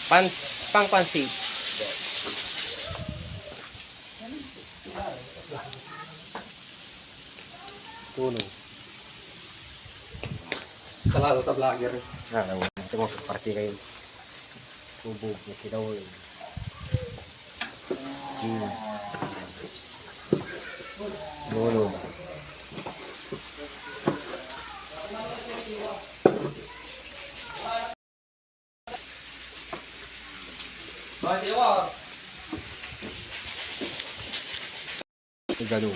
Pang pansit. Tulong. Salado ta vlogger. Ito mo, party kayo. Tubog, kitaw. Tulong. Gado.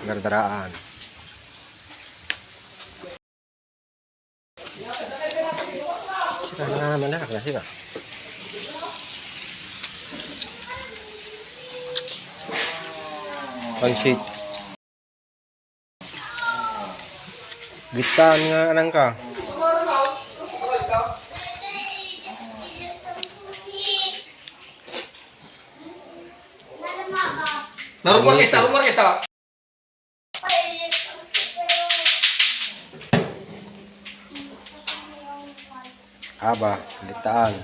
Gardaraan. Sika na naman na, sika. Pansit. Gitaan nga anang ka. Narumor kita. Aba, gitaan.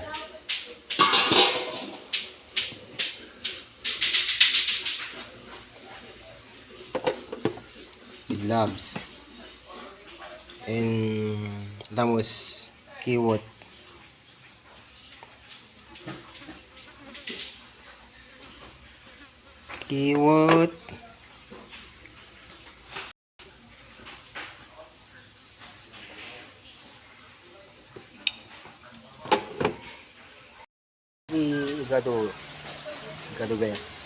Labs. And damos kiwot. Kiwot. Gado guys.